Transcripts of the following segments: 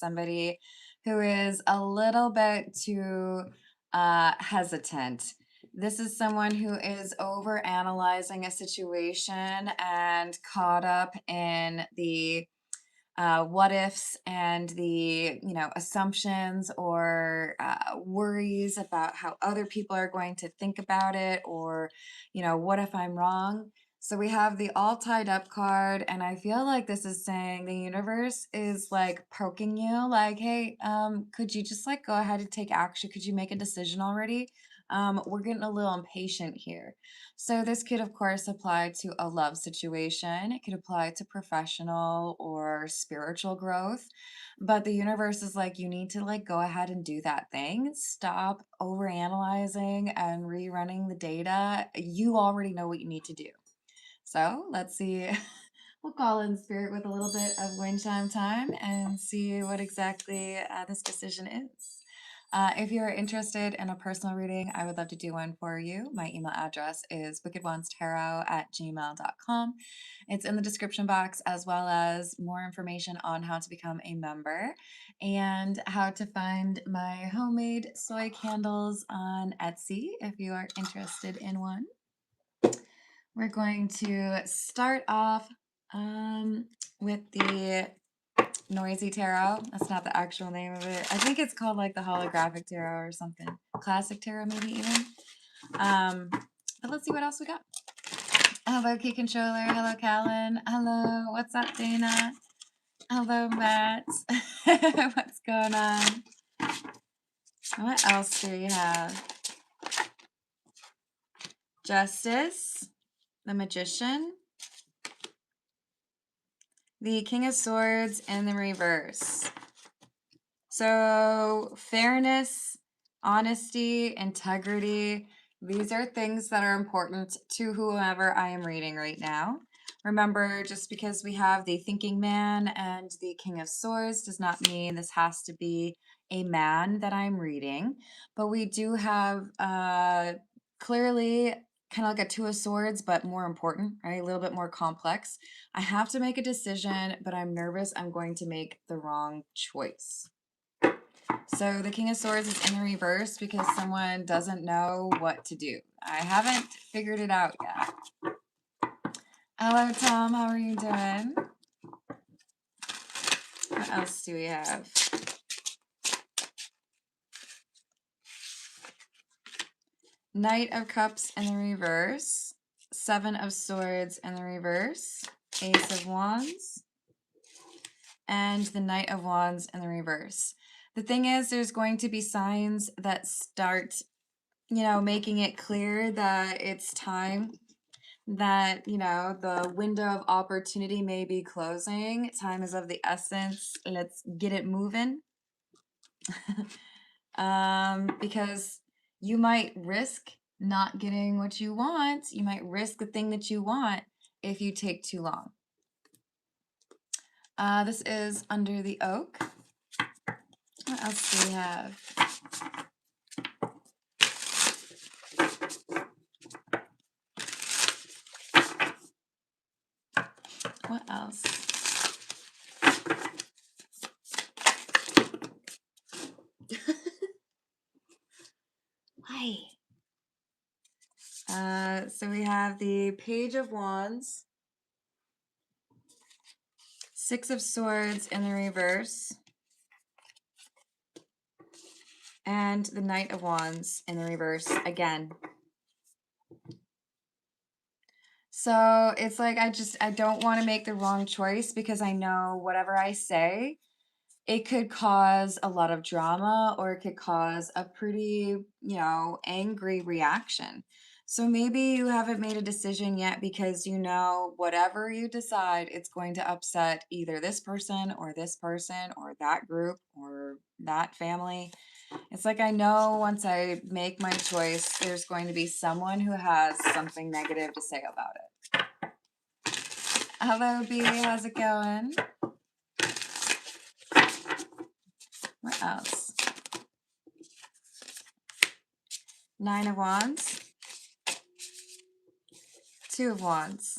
somebody who is a little bit too hesitant. This is someone who is over analyzing a situation and caught up in the what ifs and the assumptions or worries about how other people are going to think about it, or what if I'm wrong. So we have the all tied up card, and I feel like this is saying the universe is like poking you, like, hey, could you just like go ahead and take action? Could you make a decision already? We're getting a little impatient here. So this could, of course, apply to a love situation. It could apply to professional or spiritual growth. But the universe is like, you need to like go ahead and do that thing. Stop overanalyzing and rerunning the data. You already know what you need to do. So let's see. We'll call in spirit with a little bit of wind chime time and see what exactly this decision is. If you're interested in a personal reading, I would love to do one for you. My email address is wickedonestarot@gmail.com. It's in the description box, as well as more information on how to become a member and how to find my homemade soy candles on Etsy if you are interested in one. We're going to start off with the Noisy Tarot. That's not the actual name of it. I think it's called like the Holographic Tarot or something. Classic Tarot, maybe even. But let's see what else we got. Hello, Key Controller. Hello, Callan. Hello, what's up, Dana? Hello, Matt. What's going on? What else do we have? Justice, the Magician, the King of Swords, and the reverse. So fairness, honesty, integrity, these are things that are important to whoever I am reading right now. Remember, just because we have the thinking man and the King of Swords does not mean this has to be a man that I'm reading. But we do have clearly kind of like a Two of Swords, but more important, right? A little bit more complex. I have to make a decision, but I'm nervous I'm going to make the wrong choice. So the King of Swords is in the reverse because someone doesn't know what to do. I haven't figured it out yet. Hello, Tom. How are you doing? What else do we have? Knight of Cups in the reverse. Seven of Swords in the reverse. Ace of Wands. And the Knight of Wands in the reverse. The thing is, there's going to be signs that start, making it clear that it's time, that, the window of opportunity may be closing. Time is of the essence. Let's get it moving. Because you might risk not getting what you want. You might risk the thing that you want if you take too long. This is Under the Oak. What else do we have? What else? Why? So we have the Page of Wands, Six of Swords in the reverse, and the Knight of Wands in the reverse again. So it's like I don't want to make the wrong choice because I know whatever I say, it could cause a lot of drama or it could cause a pretty, angry reaction. So maybe you haven't made a decision yet because whatever you decide, it's going to upset either this person or that group or that family. It's like I know once I make my choice, there's going to be someone who has something negative to say about it. Hello, B. How's it going? What else? Nine of Wands. Two of Wands.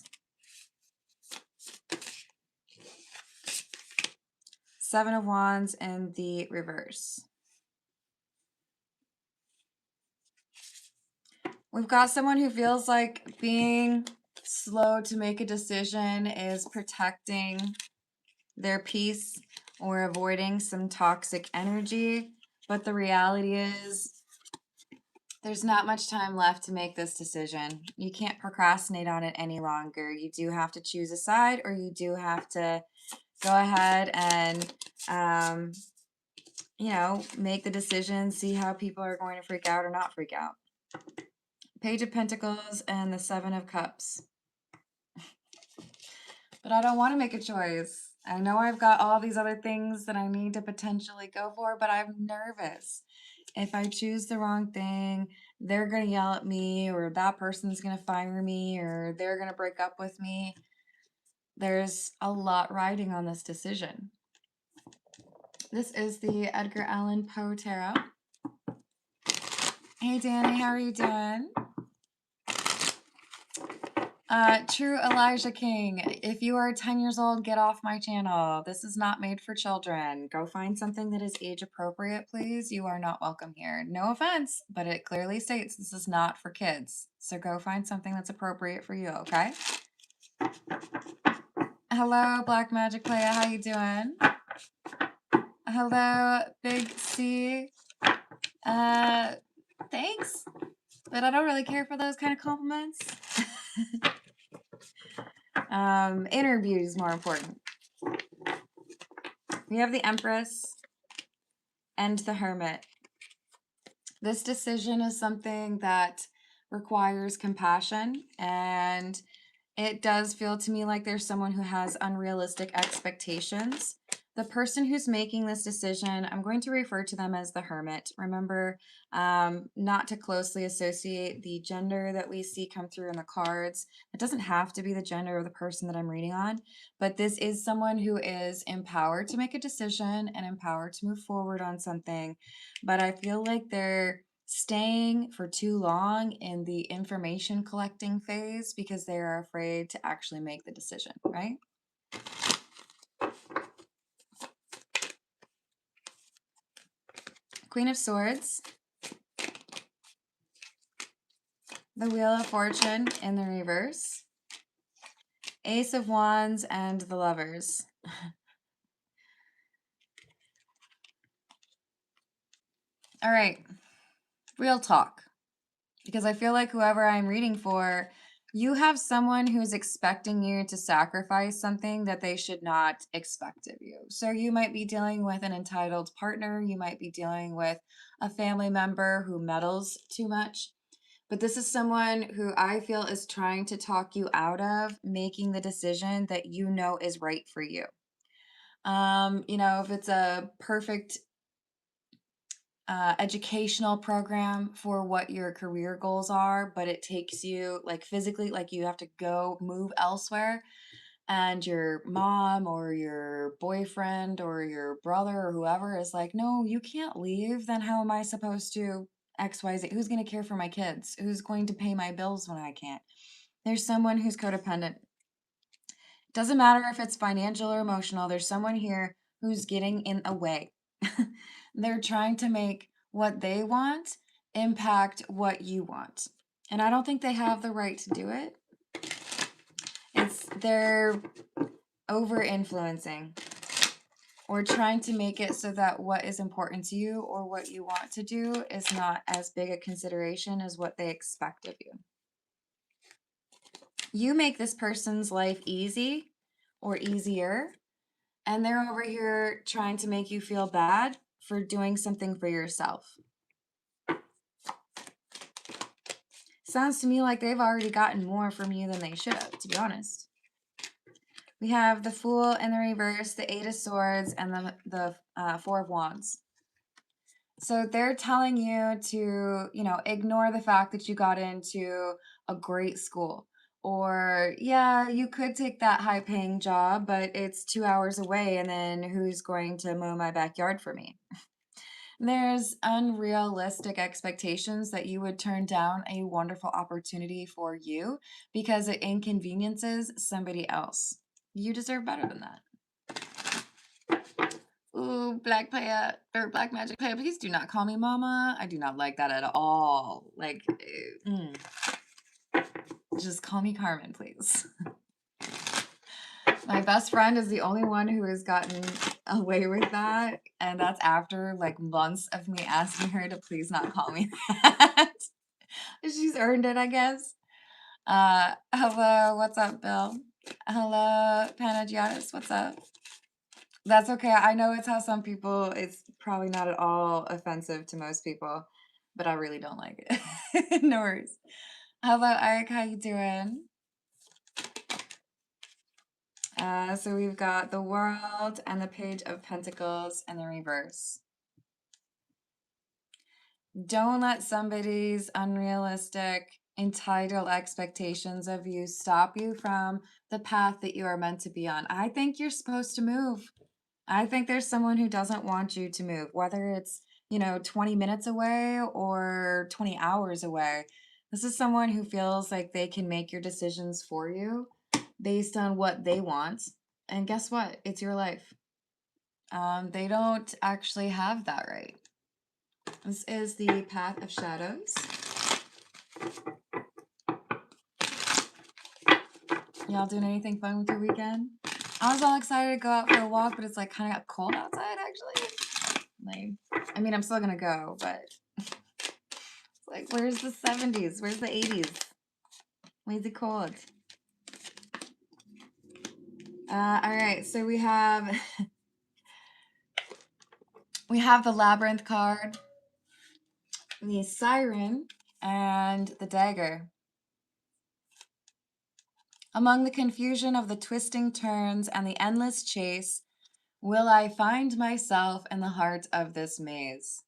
Seven of Wands in the reverse. We've got someone who feels like being slow to make a decision is protecting their peace or avoiding some toxic energy. But the reality is there's not much time left to make this decision. You can't procrastinate on it any longer. You do have to choose a side, or you do have to go ahead and, make the decision, see how people are going to freak out or not freak out. Page of Pentacles and the Seven of Cups. But I don't want to make a choice. I know I've got all these other things that I need to potentially go for, but I'm nervous. If I choose the wrong thing, they're going to yell at me, or that person's going to fire me, or they're going to break up with me. There's a lot riding on this decision. This is the Edgar Allan Poe Tarot. Hey, Danny, how are you doing? True Elijah King, if you are 10 years old, get off my channel. This is not made for children. Go find something that is age appropriate, please. You are not welcome here. No offense, but it clearly states this is not for kids. So go find something that's appropriate for you, okay? Hello, Black Magic Playa, how you doing? Hello, Big C. Thanks, but I don't really care for those kind of compliments. Inner beauty is more important. We have the Empress and the Hermit. This decision is something that requires compassion, and it does feel to me like there's someone who has unrealistic expectations. The person who's making this decision, I'm going to refer to them as the Hermit. Remember, not to closely associate the gender that we see come through in the cards. It doesn't have to be the gender of the person that I'm reading on, but this is someone who is empowered to make a decision and empowered to move forward on something. But I feel like they're staying for too long in the information collecting phase because they are afraid to actually make the decision, right? Queen of Swords, the Wheel of Fortune in the reverse, Ace of Wands, and the Lovers. All right, real talk. Because I feel like whoever I'm reading for, you have someone who's expecting you to sacrifice something that they should not expect of you. So you might be dealing with an entitled partner. You might be dealing with a family member who meddles too much. But this is someone who I feel is trying to talk you out of making the decision that you know is right for you. If it's a perfect educational program for what your career goals are, but it takes you like physically, like you have to go move elsewhere, and your mom or your boyfriend or your brother or whoever is like, no, you can't leave, then how am I supposed to XYZ? Who's going to care for my kids? Who's going to pay my bills when I can't? There's someone who's codependent. Doesn't matter if it's financial or emotional, there's someone here who's getting in a way. They're trying to make what they want impact what you want. And I don't think they have the right to do it. They're over influencing or trying to make it so that what is important to you or what you want to do is not as big a consideration as what they expect of you. You make this person's life easy or easier, and they're over here trying to make you feel bad for doing something for yourself. Sounds to me like they've already gotten more from you than they should have, to be honest. We have the Fool in the reverse, the Eight of Swords, and the Four of Wands. So they're telling you to, ignore the fact that you got into a great school. Or, yeah, you could take that high-paying job, but it's 2 hours away, and then who's going to mow my backyard for me? There's unrealistic expectations that you would turn down a wonderful opportunity for you because it inconveniences somebody else. You deserve better than that. Ooh, black player or black magic player, please do not call me mama. I do not like that at all. Like, just call me Carmen, please. My best friend is the only one who has gotten away with that, and that's after like months of me asking her to please not call me that. She's earned it, I guess. Hello, what's up, Bill? Hello, Panagiatis, what's up? That's okay. I know it's how some people, it's probably not at all offensive to most people, but I really don't like it. No worries. Hello, Eric, how you doing? So we've got the World and the Page of Pentacles in the reverse. Don't let somebody's unrealistic, entitled expectations of you stop you from the path that you are meant to be on. I think you're supposed to move. I think there's someone who doesn't want you to move, whether it's, 20 minutes away or 20 hours away. This is someone who feels like they can make your decisions for you based on what they want. And guess what? It's your life. They don't actually have that right. This is the Path of Shadows. Y'all doing anything fun with your weekend? I was all excited to go out for a walk, but it's like kind of cold outside actually. Like, I mean, I'm still gonna go, but like, where's the 70s? Where's the 80s? Where's it cold? All right, so we have the Labyrinth card, the Siren, and the Dagger. Among the confusion of the twisting turns and the endless chase, will I find myself in the heart of this maze?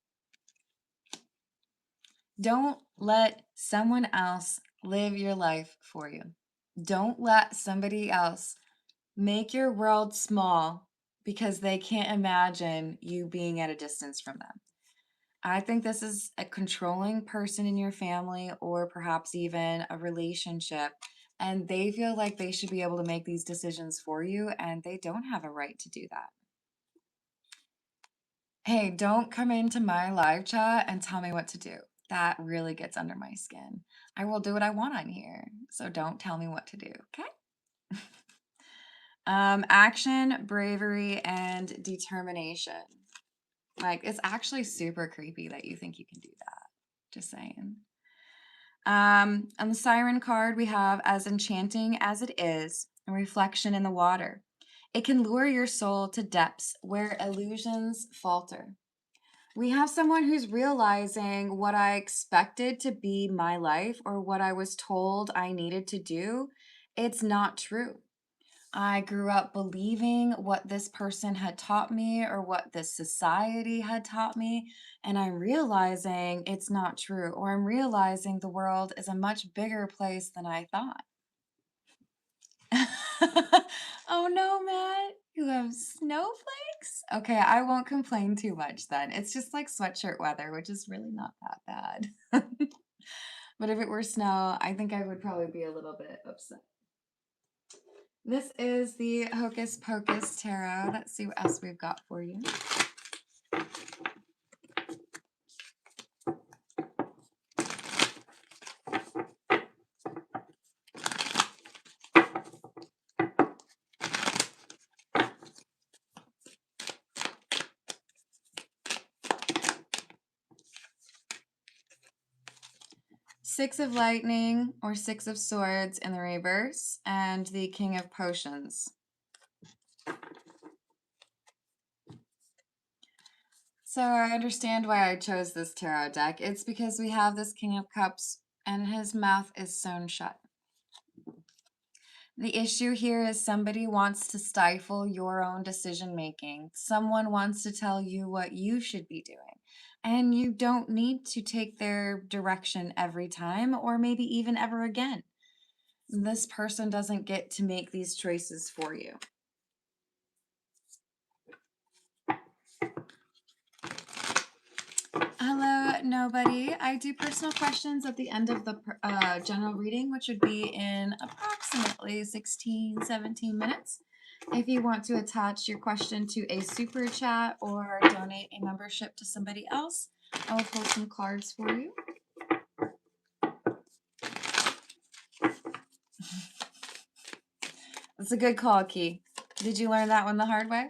Don't let someone else live your life for you. Don't let somebody else make your world small because they can't imagine you being at a distance from them. I think this is a controlling person in your family or perhaps even a relationship, and they feel like they should be able to make these decisions for you, and they don't have a right to do that. Hey, don't come into my live chat and tell me what to do. That really gets under my skin. I will do what I want on here, so don't tell me what to do, okay? Action, bravery, and determination. Like, it's actually super creepy that you think you can do that. Just saying. On the Siren card, we have as enchanting as it is, a reflection in the water. It can lure your soul to depths where illusions falter. We have someone who's realizing what I expected to be my life or what I was told I needed to do. It's not true. I grew up believing what this person had taught me or what this society had taught me, and I'm realizing it's not true, or I'm realizing the world is a much bigger place than I thought. Oh no, Matt, you have snowflakes? Okay, I won't complain too much then. It's just like sweatshirt weather, which is really not that bad. But if it were snow, I think I would probably be a little bit upset. This is the Hocus Pocus Tarot. Let's see what else we've got for you. Six of Lightning or Six of Swords in the reverse, and the King of Potions. So I understand why I chose this tarot deck. It's because we have this King of Cups and his mouth is sewn shut. The issue here is somebody wants to stifle your own decision making. Someone wants to tell you what you should be doing. And you don't need to take their direction every time or maybe even ever again. This person doesn't get to make these choices for you. Hello, nobody. I do personal questions at the end of the general reading, which would be in approximately 16, 17 minutes. If you want to attach your question to a super chat or donate a membership to somebody else, I will pull some cards for you. That's a good call, Key. Did you learn that one the hard way?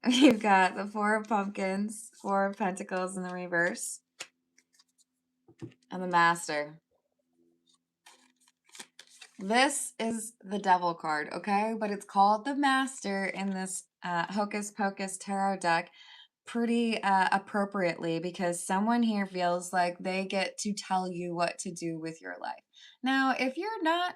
You've got the Four of Pumpkins, Four of Pentacles in the reverse, and the Master. This is the Devil card, okay? But it's called the Master in this Hocus Pocus tarot deck pretty appropriately because someone here feels like they get to tell you what to do with your life. Now, if you're not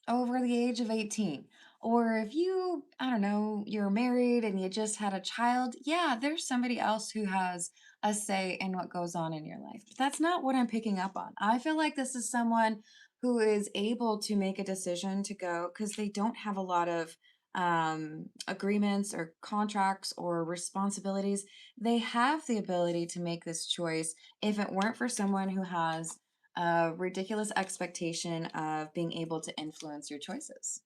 over the age of 18, or if you, I don't know, you're married and you just had a child, yeah, there's somebody else who has a say in what goes on in your life. But that's not what I'm picking up on. I feel like this is someone who is able to make a decision to go because they don't have a lot of agreements or contracts or responsibilities. They have the ability to make this choice if it weren't for someone who has a ridiculous expectation of being able to influence your choices.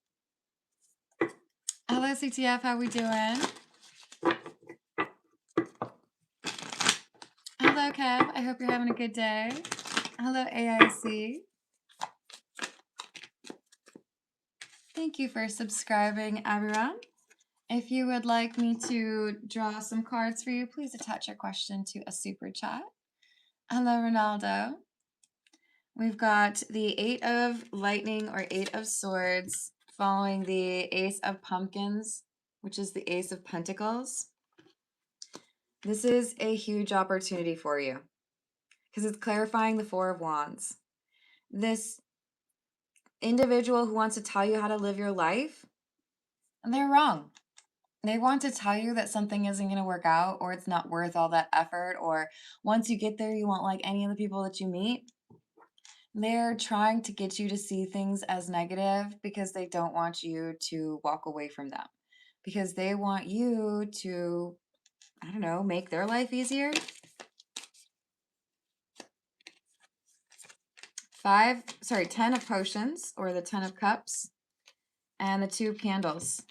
Hello, CTF. How we doing? Hello, Kev. I hope you're having a good day. Hello, AIC. Thank you for subscribing, everyone. If you would like me to draw some cards for you, please attach your question to a super chat. Hello, Ronaldo. We've got the Eight of Lightning or Eight of Swords following the Ace of Pumpkins, which is the Ace of Pentacles. This is a huge opportunity for you because it's clarifying the Four of Wands. This individual who wants to tell you how to live your life, and they're wrong. They want to tell you that something isn't going to work out or it's not worth all that effort, or once you get there, you won't like any of the people that you meet. They're trying to get you to see things as negative because they don't want you to walk away from them. Because they want you to, I don't know, make their life easier. 10 of Potions or the 10 of Cups and the 2 Candles.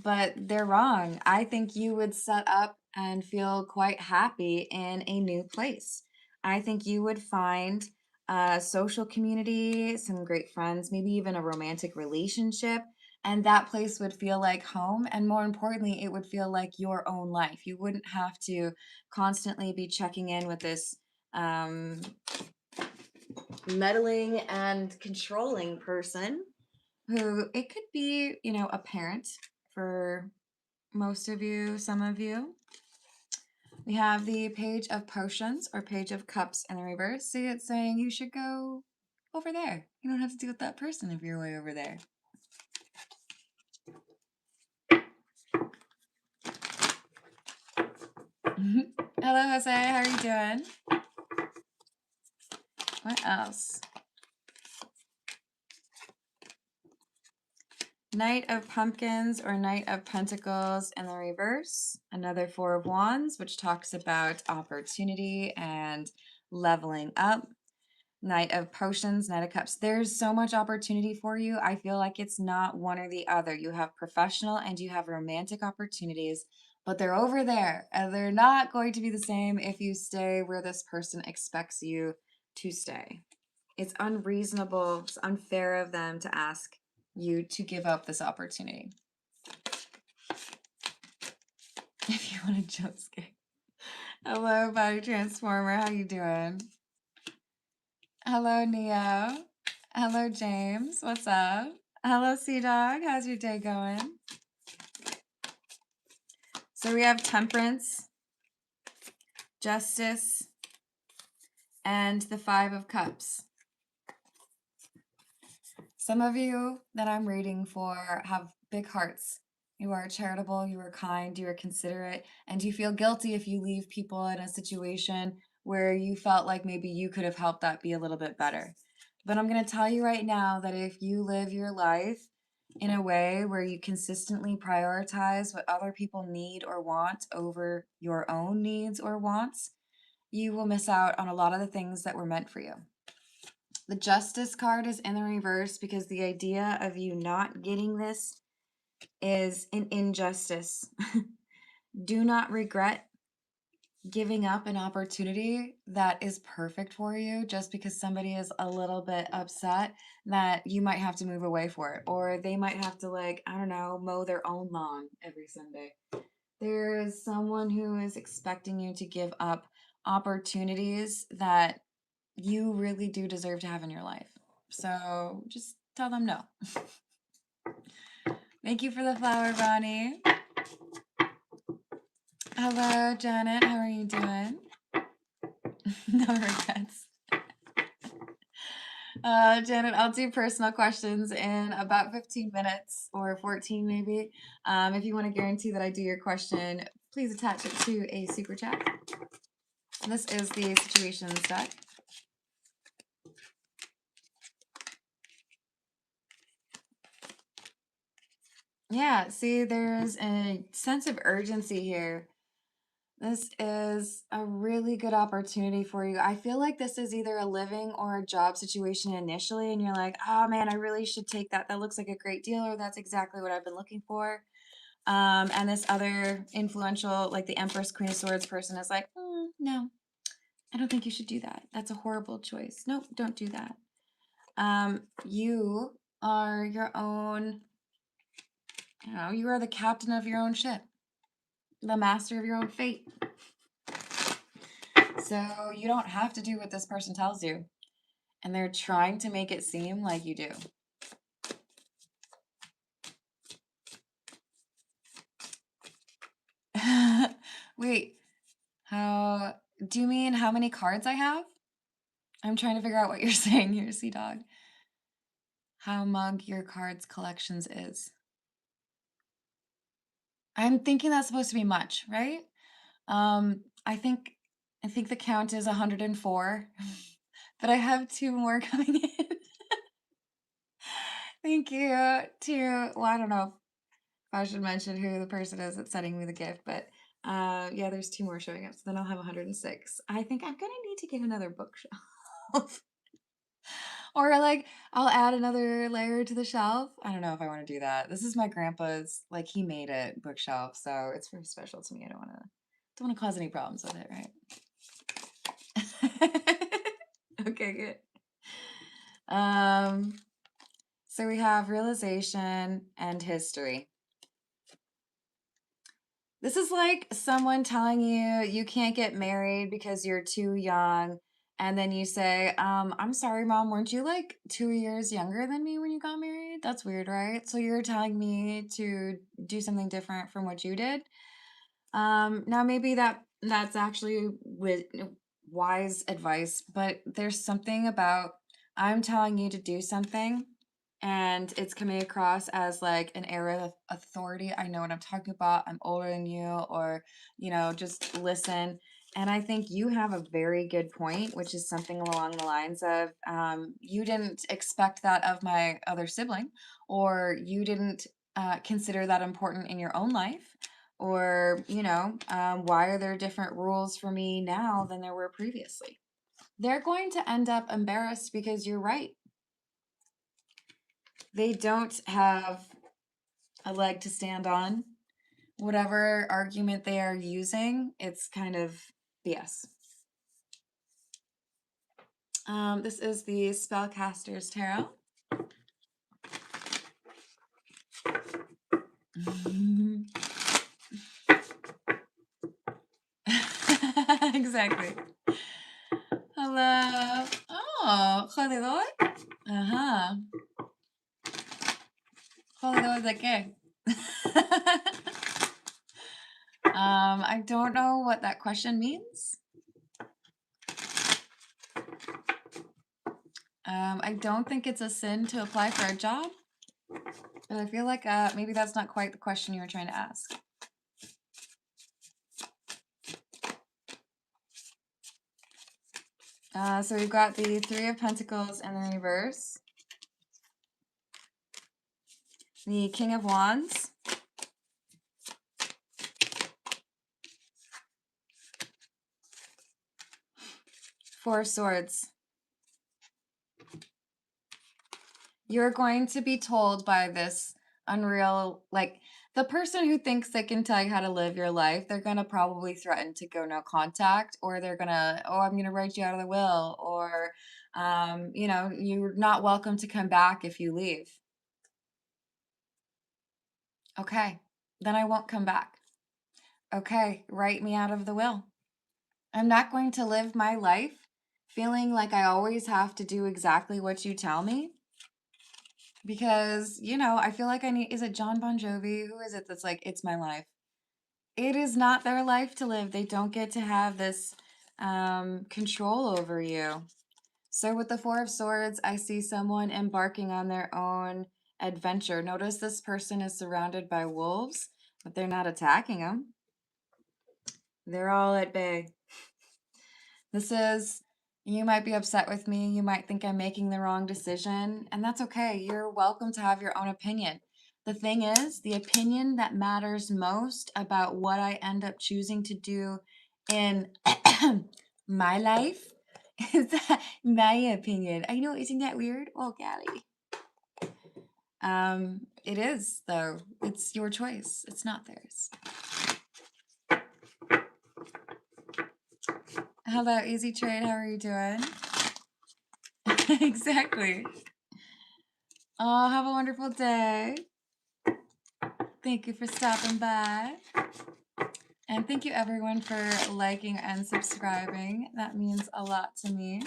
But they're wrong. I think you would set up and feel quite happy in a new place. I think you would find a social community, some great friends, maybe even a romantic relationship, and that place would feel like home. And more importantly, it would feel like your own life. You wouldn't have to constantly be checking in with this meddling and controlling person who it could be, you know, a parent for most of you, some of you. We have the Page of Potions or Page of Cups in the reverse. See, it's saying you should go over there. You don't have to deal with that person if you're way over there. Hello, Jose. How are you doing? What else? Knight of Pumpkins or Knight of Pentacles in the reverse. Another Four of Wands, which talks about opportunity and leveling up. Knight of Potions, Knight of Cups. There's so much opportunity for you. I feel like it's not one or the other. You have professional and you have romantic opportunities, but they're over there and they're not going to be the same if you stay where this person expects you to stay. It's unreasonable, it's unfair of them to ask you to give up this opportunity. If you want to jump scare. Hello, Body Transformer. How you doing? Hello, Neo. Hello, James. What's up? Hello, Sea Dog. How's your day going? So we have Temperance, Justice, and the Five of Cups. Some of you that I'm reading for have big hearts. You are charitable, you are kind, you are considerate, and you feel guilty if you leave people in a situation where you felt like maybe you could have helped that be a little bit better. But I'm going to tell you right now that if you live your life in a way where you consistently prioritize what other people need or want over your own needs or wants, you will miss out on a lot of the things that were meant for you. The Justice card is in the reverse because the idea of you not getting this is an injustice. Do not regret giving up an opportunity that is perfect for you just because somebody is a little bit upset that you might have to move away for it, or they might have to, like, I don't know, mow their own lawn every Sunday. There is someone who is expecting you to give up opportunities that you really do deserve to have in your life. So just tell them no. Thank you for the flower, Bonnie. Hello, Janet. How are you doing? No regrets. Janet, I'll do personal questions in about 15 minutes or 14 maybe. If you want to guarantee that I do your question, please attach it to a super chat. This is the situations deck. Yeah, see, there's a sense of urgency here. This is a really good opportunity for you. I feel like this is either a living or a job situation initially, and you're like, oh man, I really should take that. That looks like a great deal, or that's exactly what I've been looking for. And this other influential, like the Empress, Queen of Swords person is like, no, I don't think you should do that. That's a horrible choice. Nope, don't do that. You are your own, you are the captain of your own ship, the master of your own fate. So you don't have to do what this person tells you. And they're trying to make it seem like you do. Wait, do you mean how many cards I have? I'm trying to figure out what you're saying here, Sea Dog. How mug your cards collections is. I'm thinking that's supposed to be much, right? I think the count is 104, but I have 2 more coming in. Thank you to, well, I don't know if I should mention who the person is that's sending me the gift, but yeah, there's 2 more showing up, so then I'll have 106. I think I'm gonna need to get another bookshelf. Or like I'll add another layer to the shelf. I don't know if I want to do that. This is my grandpa's, like, he made it bookshelf, so it's very special to me. I don't want to cause any problems with it, right? Okay, good. So we have realization and history. This is like someone telling you you can't get married because you're too young. And then you say, I'm sorry, Mom, weren't you like 2 years younger than me when you got married? That's weird, right? So you're telling me to do something different from what you did. Now maybe that's actually with wise advice, but there's something about I'm telling you to do something and it's coming across as like an era of authority. I know what I'm talking about. I'm older than you, or just listen. And I think you have a very good point, which is something along the lines of you didn't expect that of my other sibling, or you didn't consider that important in your own life, or why are there different rules for me now than there were previously? They're going to end up embarrassed because you're right. They don't have a leg to stand on. Whatever argument they are using, it's kind of BS. This is the Spellcaster's Tarot. Exactly. Hello. Oh, jodedor. Ajá. ¿Jodedor de qué? I don't know what that question means. I don't think it's a sin to apply for a job, but I feel like maybe that's not quite the question you were trying to ask. So we've got the Three of Pentacles in the reverse, the King of Wands, Four of Swords. You're going to be told by this unreal, like the person who thinks they can tell you how to live your life, they're going to probably threaten to go no contact, or they're going to, oh, I'm going to write you out of the will, or, you're not welcome to come back if you leave. Okay, then I won't come back. Okay, write me out of the will. I'm not going to live my life feeling like I always have to do exactly what you tell me. Because, I feel like is it John Bon Jovi? Who is it that's like, it's my life? It is not their life to live. They don't get to have this control over you. So with the Four of Swords, I see someone embarking on their own adventure. Notice this person is surrounded by wolves, but they're not attacking them. They're all at bay. You might be upset with me. You might think I'm making the wrong decision, and that's okay. You're welcome to have your own opinion. The thing is, the opinion that matters most about what I end up choosing to do in my life is my opinion. I know, isn't that weird? Oh, golly. It is, though. It's your choice. It's not theirs. Hello, Easy Trade. How are you doing? Exactly. Oh, have a wonderful day. Thank you for stopping by. And thank you everyone for liking and subscribing. That means a lot to me.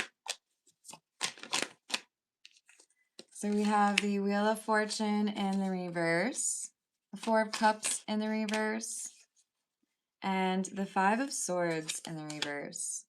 So we have the Wheel of Fortune in the reverse, the Four of Cups in the reverse, and the Five of Swords in the reverse.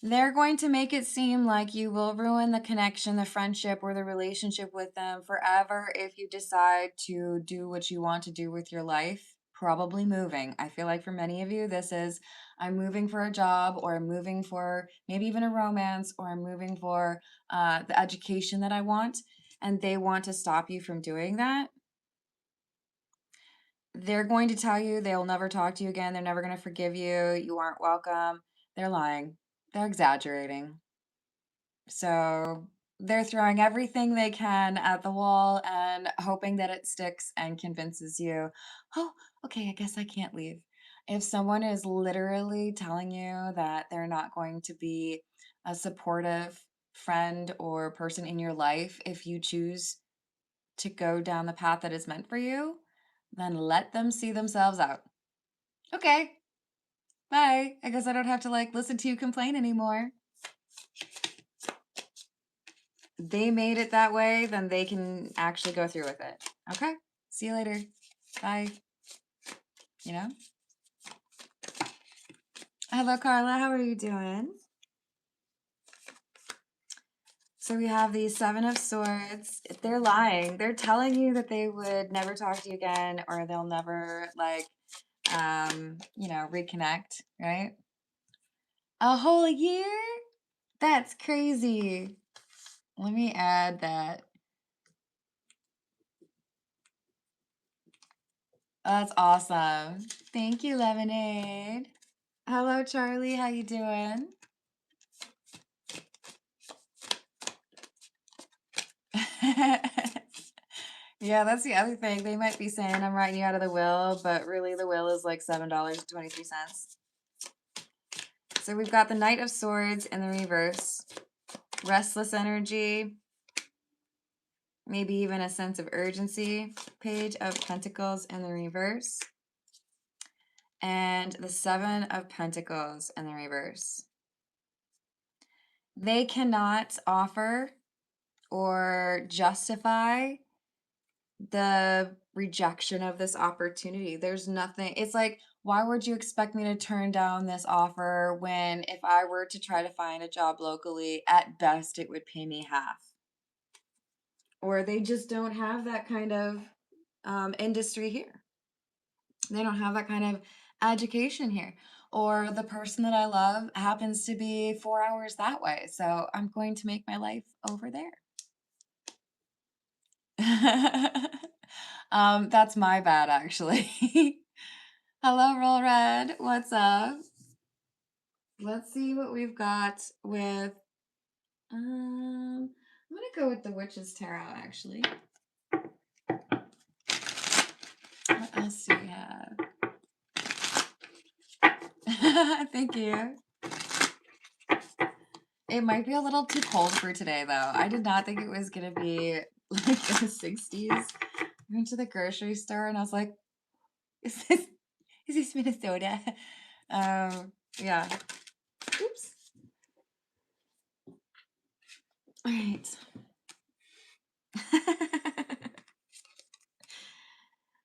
They're going to make it seem like you will ruin the connection, the friendship, or the relationship with them forever if you decide to do what you want to do with your life. Probably moving. I feel like for many of you, this is I'm moving for a job, or I'm moving for maybe even a romance, or I'm moving for the education that I want, and they want to stop you from doing that. They're going to tell you they'll never talk to you again. They're never going to forgive you. You aren't welcome. They're lying. They're exaggerating. So they're throwing everything they can at the wall and hoping that it sticks and convinces you, oh, okay, I guess I can't leave. If someone is literally telling you that they're not going to be a supportive friend or person in your life if you choose to go down the path that is meant for you, then let them see themselves out. Okay, bye. I guess I don't have to listen to you complain anymore. They made it that way, then they can actually go through with it. Okay, see you later. Bye. Hello, Carla. How are you doing? So we have the Seven of Swords. They're lying. They're telling you that they would never talk to you again, or they'll never reconnect, right? A whole year? That's crazy. Let me add that. That's awesome. Thank you, Lemonade. Hello, Charlie. How you doing? Yeah, that's the other thing. They might be saying I'm writing you out of the will, but really the will is like $7.23. So we've got the Knight of Swords in the reverse. Restless energy. Maybe even a sense of urgency. Page of Pentacles in the reverse. And the Seven of Pentacles in the reverse. They cannot offer or justify the rejection of this opportunity. There's nothing, it's like, why would you expect me to turn down this offer when if I were to try to find a job locally, at best it would pay me half? Or they just don't have that kind of industry here. They don't have that kind of education here. Or the person that I love happens to be 4 hours that way. So I'm going to make my life over there. That's my bad, actually. Hello, Roll Red. What's up? Let's see what we've got with I'm gonna go with the Witch's Tarot, actually. What else do we have? Thank you. It might be a little too cold for today, though. I did not think it was gonna be like in the 60s. I went to the grocery store and I was like, "Is this Minnesota?" Yeah. Oops. All right.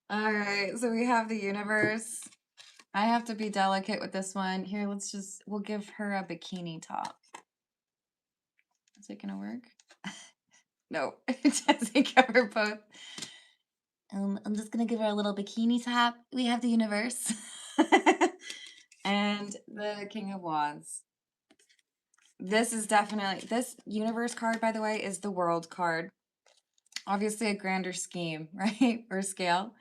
All right. So we have the universe. I have to be delicate with this one. Here, we'll give her a bikini top. Is it gonna work? No, it doesn't cover both. I'm just gonna give her a little bikini top. We have the universe. And the King of Wands. This is definitely, this universe card, by the way, is the world card. Obviously a grander scheme, right? Or scale.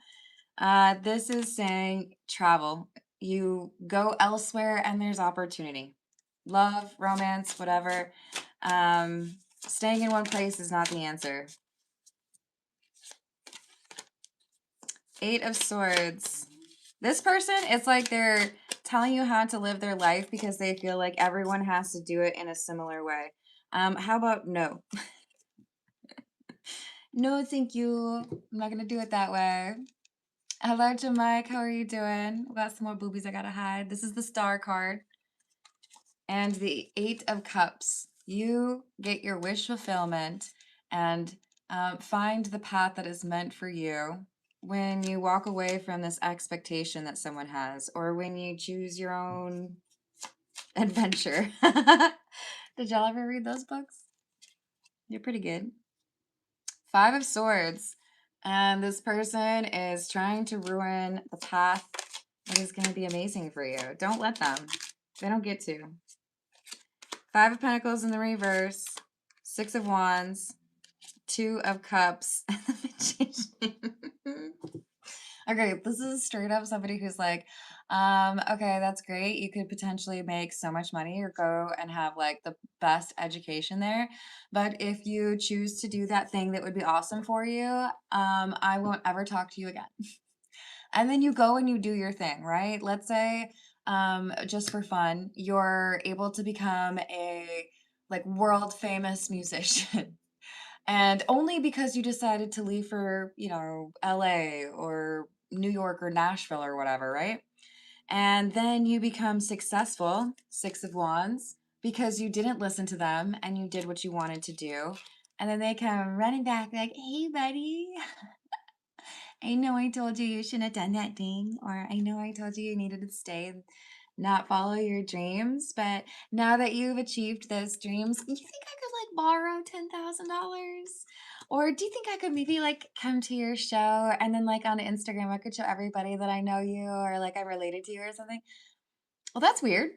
This is saying travel. You go elsewhere and there's opportunity. Love, romance, whatever. Staying in one place is not the answer. 8 of Swords. This person, it's like they're telling you how to live their life because they feel like everyone has to do it in a similar way. How about no? No, thank you. I'm not gonna do it that way. Hello, Jamike. How are you doing? We got some more boobies I gotta hide. This is the Star card. And the 8 of Cups. You get your wish fulfillment and find the path that is meant for you when you walk away from this expectation that someone has, or when you choose your own adventure. Did y'all ever read those books? They're pretty good. 5 of Swords. And this person is trying to ruin the path that is going to be amazing for you. Don't let them. They don't get to. 5 of Pentacles in the reverse. 6 of Wands. 2 of Cups. And the Magician. Okay, this is straight up somebody who's like, okay, that's great. You could potentially make so much money or go and have like the best education there. But if you choose to do that thing that would be awesome for you, I won't ever talk to you again. And then you go and you do your thing, right? Let's say, just for fun, you're able to become a like world famous musician. And only because you decided to leave for, LA or New York or Nashville or whatever, right? And then you become successful, 6 of Wands, because you didn't listen to them and you did what you wanted to do. And then they come running back like, hey, buddy, I know I told you you shouldn't have done that thing, or I know I told you you needed to stay and not follow your dreams, but now that you've achieved those dreams, you think I could like borrow $10,000? Or do you think I could maybe like come to your show and then like on Instagram I could show everybody that I know you or like I'm related to you or something? Well, that's weird.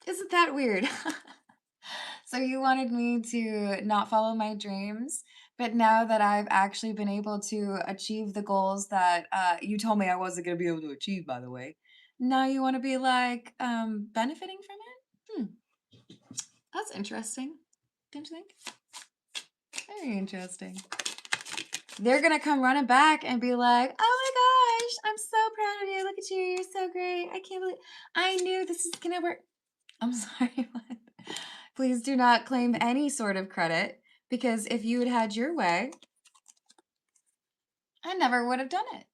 Isn't that weird? So you wanted me to not follow my dreams, but now that I've actually been able to achieve the goals that you told me I wasn't going to be able to achieve, by the way, now you want to be like benefiting from it? That's interesting, don't you think? Very interesting. They're going to come running back and be like, oh my gosh, I'm so proud of you. Look at you. You're so great. I can't believe I knew this is going to work. I'm sorry, what? Please do not claim any sort of credit, because if you had had your way, I never would have done it.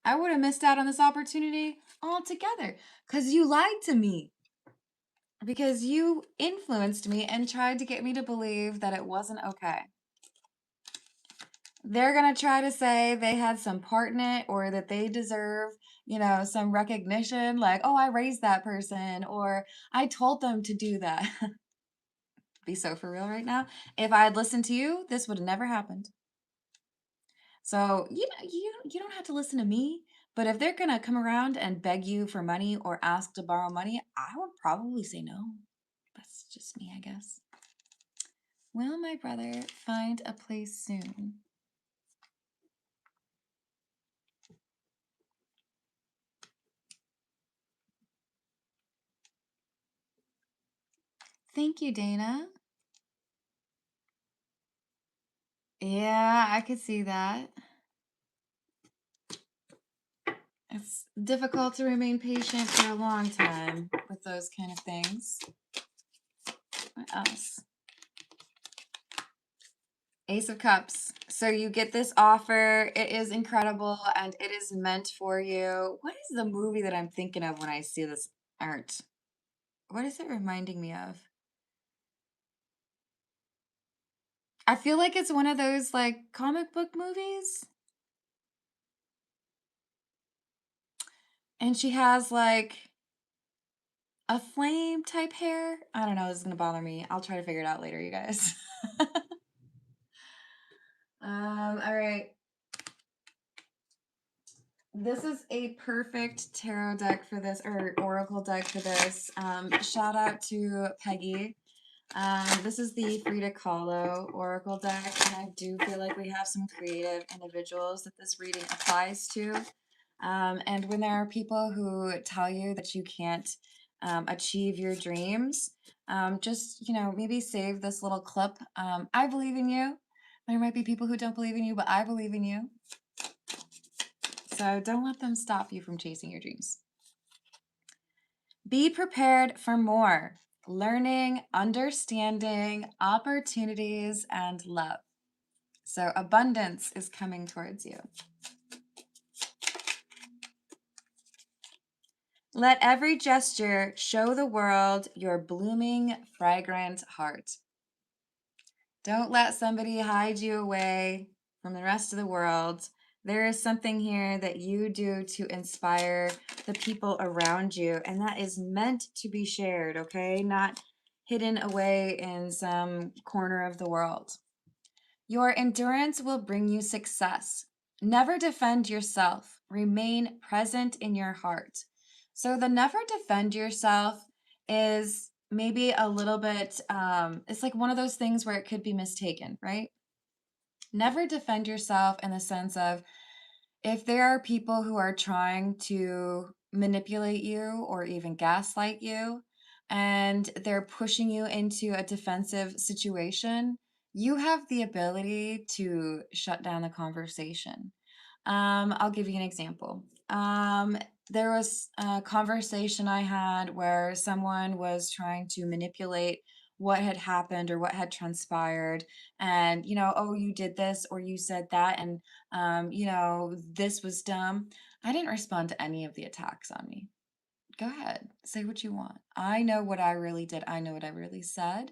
I would have missed out on this opportunity altogether because you lied to me. Because you influenced me and tried to get me to believe that it wasn't okay. They're going to try to say they had some part in it or that they deserve, some recognition like, oh, I raised that person or I told them to do that. Be so for real right now. If I had listened to you, this would have never happened. So, you don't have to listen to me, but if they're going to come around and beg you for money or ask to borrow money, I would probably say no. That's just me, I guess. Will my brother find a place soon? Thank you, Dana. Yeah, I could see that. It's difficult to remain patient for a long time with those kind of things. What else? Ace of Cups. So you get this offer. It is incredible and it is meant for you. What is the movie that I'm thinking of when I see this art? What is it reminding me of? I feel like it's one of those like comic book movies. And she has like a flame type hair. I don't know. This is going to bother me. I'll try to figure it out later, you guys. All right. This is a perfect tarot deck for this, or oracle deck for this. Shout out to Peggy. This is the Frida Kahlo oracle deck, and I do feel like we have some creative individuals that this reading applies to. And when there are people who tell you that you can't achieve your dreams, just, maybe save this little clip. I believe in you. There might be people who don't believe in you, but I believe in you. So don't let them stop you from chasing your dreams. Be prepared for more learning, understanding, opportunities, and love. So abundance is coming towards you. Let every gesture show the world your blooming, fragrant heart. Don't let somebody hide you away from the rest of the world. There is something here that you do to inspire the people around you, and that is meant to be shared, okay? Not hidden away in some corner of the world. Your endurance will bring you success. Never defend yourself. Remain present in your heart. So the never defend yourself is maybe a little bit, it's like one of those things where it could be mistaken, right? Never defend yourself in the sense of if there are people who are trying to manipulate you or even gaslight you, and they're pushing you into a defensive situation, you have the ability to shut down the conversation. I'll give you an example. There was a conversation I had where someone was trying to manipulate what had happened or what had transpired, and oh, you did this or you said that, and this was dumb. I didn't respond to any of the attacks on me. Go ahead, say what you want. I know what I really did. I know what I really said.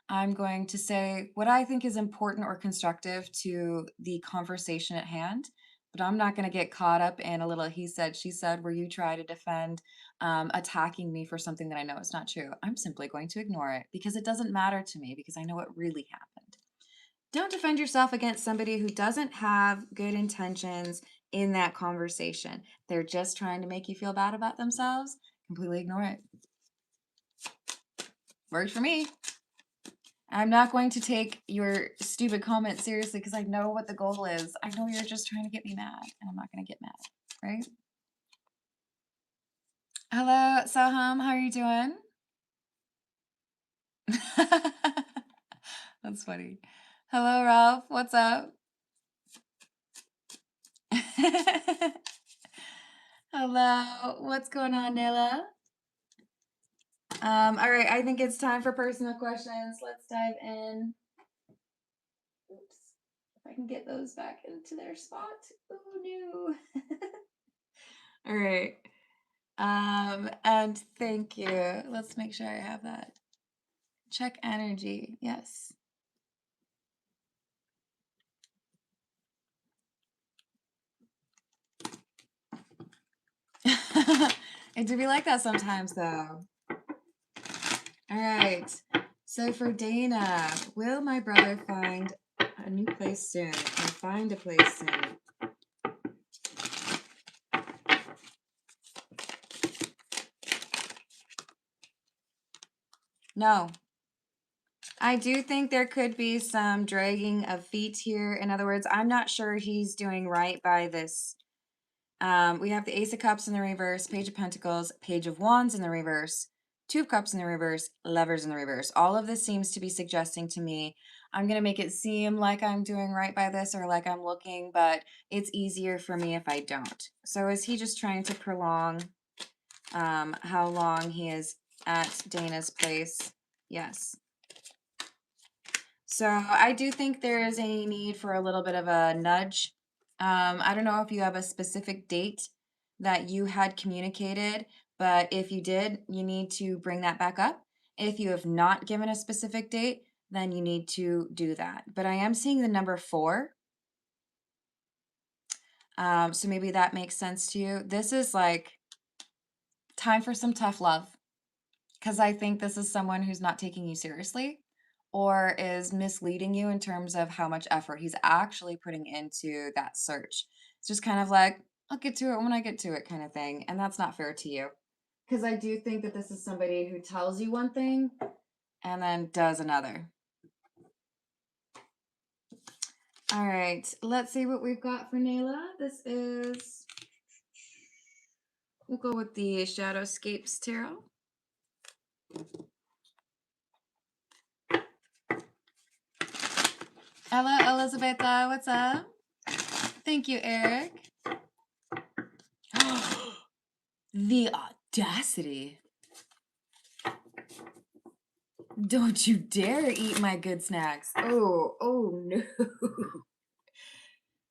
I'm going to say what I think is important or constructive to the conversation at hand, but I'm not going to get caught up in a little he said, she said, where you try to defend attacking me for something that I know is not true. I'm simply going to ignore it because it doesn't matter to me because I know what really happened. Don't defend yourself against somebody who doesn't have good intentions in that conversation. They're just trying to make you feel bad about themselves. Completely ignore it. Worked for me. I'm not going to take your stupid comment seriously because I know what the goal is. I know you're just trying to get me mad, and I'm not going to get mad, right? Hello, Saham. How are you doing? That's funny. Hello, Ralph. What's up? Hello. What's going on, Nayla? All right. I think it's time for personal questions. Let's dive in. Oops. If I can get those back into their spot. Oh, no. All right. And thank you. Let's make sure I have that. Check energy. Yes. It do be like that sometimes, though. All right. So for Dana, will my brother find a new place soon? Or find a place soon? No. I do think there could be some dragging of feet here. In other words, I'm not sure he's doing right by this. We have the Ace of Cups in the reverse, Page of Pentacles, Page of Wands in the reverse, Two of Cups in the reverse, Lovers in the reverse. All of this seems to be suggesting to me I'm going to make it seem like I'm doing right by this or like I'm looking, but it's easier for me if I don't. So is he just trying to prolong how long he is at Dana's place? Yes. So I do think there is a need for a little bit of a nudge. I don't know if you have a specific date that you had communicated, but if you did, you need to bring that back up. If you have not given a specific date, then you need to do that. But I am seeing the number 4. So maybe that makes sense to you. This is like time for some tough love. Because I think this is someone who's not taking you seriously or is misleading you in terms of how much effort he's actually putting into that search. It's just kind of like, I'll get to it when I get to it kind of thing. And that's not fair to you. Because I do think that this is somebody who tells you one thing and then does another. All right, let's see what we've got for Nayla. This is, we'll go with the Shadowscapes Tarot. Hello, Elizabeth. What's up? Thank you, Eric. The audacity. Don't you dare eat my good snacks. Oh no.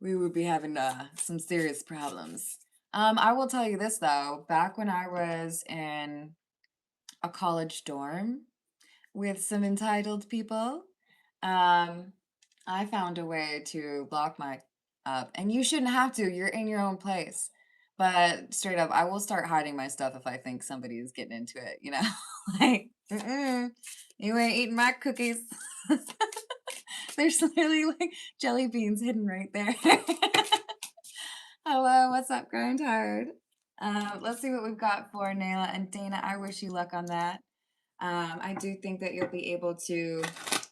We would be having some serious problems. I will tell you this though, back when I was in a college dorm with some entitled people, I found a way to block my up. And you shouldn't have to. You're in your own place. But straight up, I will start hiding my stuff if I think somebody is getting into it, you know? Like, you ain't eating my cookies. There's literally like jelly beans hidden right there. Hello, what's up, Grind Hard? Let's see what we've got for Nayla and Dana. I wish you luck on that. I do think that you'll be able to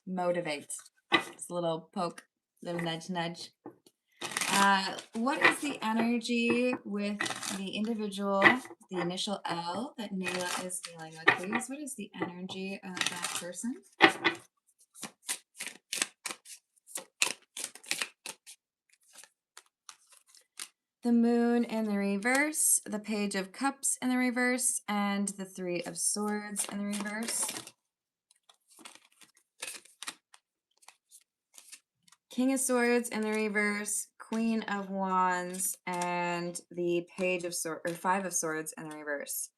motivate. Just a little poke, little nudge, nudge. What is the energy with the individual, the initial L that Nayla is dealing with, please? What is the energy of that person? The Moon in the reverse, the Page of Cups in the reverse, and the Three of Swords in the reverse. King of Swords in the reverse, Queen of Wands, and the Page of Swords, or Five of Swords in the reverse.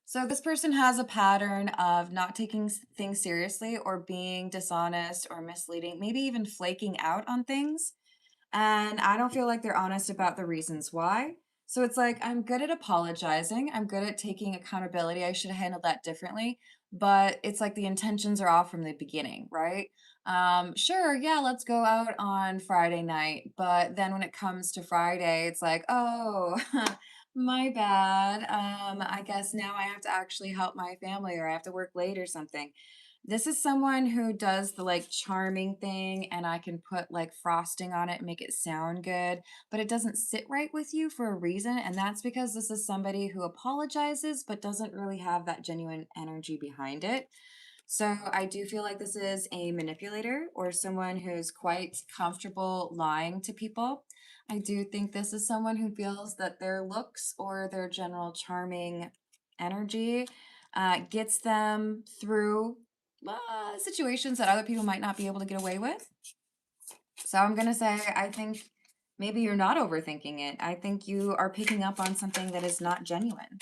So this person has a pattern of not taking things seriously or being dishonest or misleading, maybe even flaking out on things. And I don't feel like they're honest about the reasons why. So it's like, I'm good at apologizing. I'm good at taking accountability. I should have handled that differently. But it's like the intentions are off from the beginning, right? Sure, yeah, let's go out on Friday night. But then when it comes to Friday, it's like, oh, my bad. I guess now I have to actually help my family or I have to work late or something. This is someone who does the like charming thing and I can put like frosting on it and make it sound good, but it doesn't sit right with you for a reason. And that's because this is somebody who apologizes but doesn't really have that genuine energy behind it. So I do feel like this is a manipulator or someone who's quite comfortable lying to people. I do think this is someone who feels that their looks or their general charming energy gets them through situations that other people might not be able to get away with. So I'm going to say, I think maybe you're not overthinking it. I think you are picking up on something that is not genuine.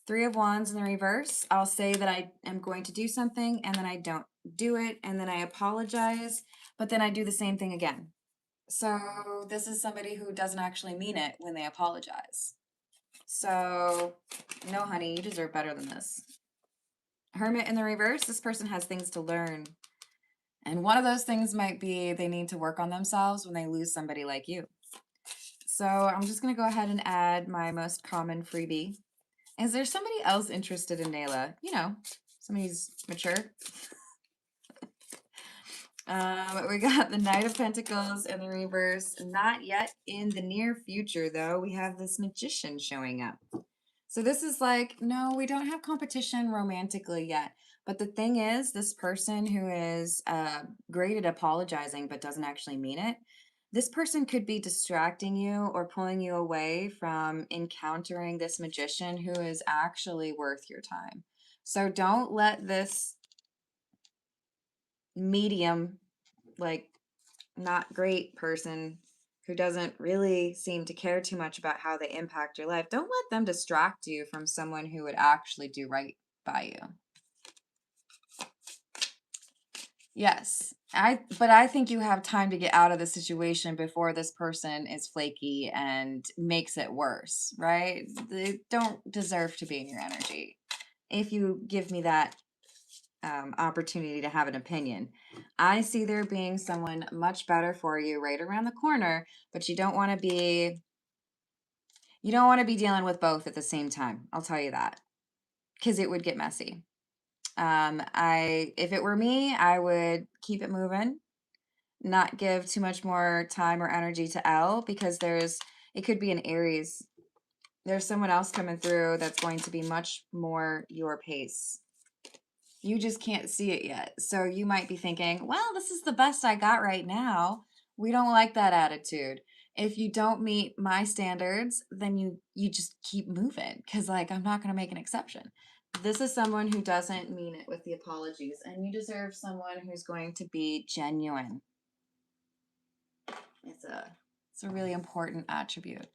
Three of Wands in the reverse. I'll say that I am going to do something and then I don't do it and then I apologize, but then I do the same thing again. So this is somebody who doesn't actually mean it when they apologize. So no, honey, you deserve better than this. Hermit in the reverse. This person has things to learn. And one of those things might be they need to work on themselves when they lose somebody like you. So I'm just going to go ahead and add my most common freebie. Is there somebody else interested in Nayla? You know, somebody who's mature. We got the Knight of Pentacles in the reverse. Not yet in the near future, though. We have this Magician showing up. So this is like, no, we don't have competition romantically yet, But the thing is, this person who is great at apologizing but doesn't actually mean it, this person could be distracting you or pulling you away from encountering this magician who is actually worth your time. So don't let this medium, like not great person who doesn't really seem to care too much about how they impact your life, don't let them distract you from someone who would actually do right by you. Yes. But I think you have time to get out of the situation before this person is flaky and makes it worse, right? They don't deserve to be in your energy. If you give me that opportunity to have an opinion, I see there being someone much better for you right around the corner, but you don't want to be dealing with both at the same time. I'll tell you that, because it would get messy. If it were me, I would keep it moving, not give too much more time or energy to L, because it could be an Aries. There's someone else coming through that's going to be much more your pace. You just can't see it yet. So you might be thinking, well, this is the best I got right now. We don't like that attitude. If you don't meet my standards, then you just keep moving, because like I'm not going to make an exception. This is someone who doesn't mean it with the apologies, and you deserve someone who's going to be genuine. It's a really important attribute.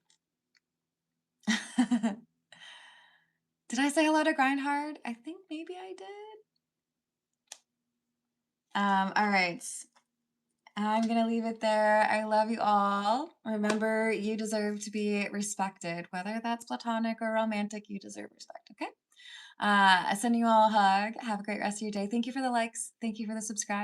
Did I say hello to Grindhard? I think maybe I did. All right. I'm going to leave it there. I love you all. Remember, you deserve to be respected, whether that's platonic or romantic, you deserve respect, okay? I send you all a hug. Have a great rest of your day. Thank you for the likes. Thank you for the subscribe.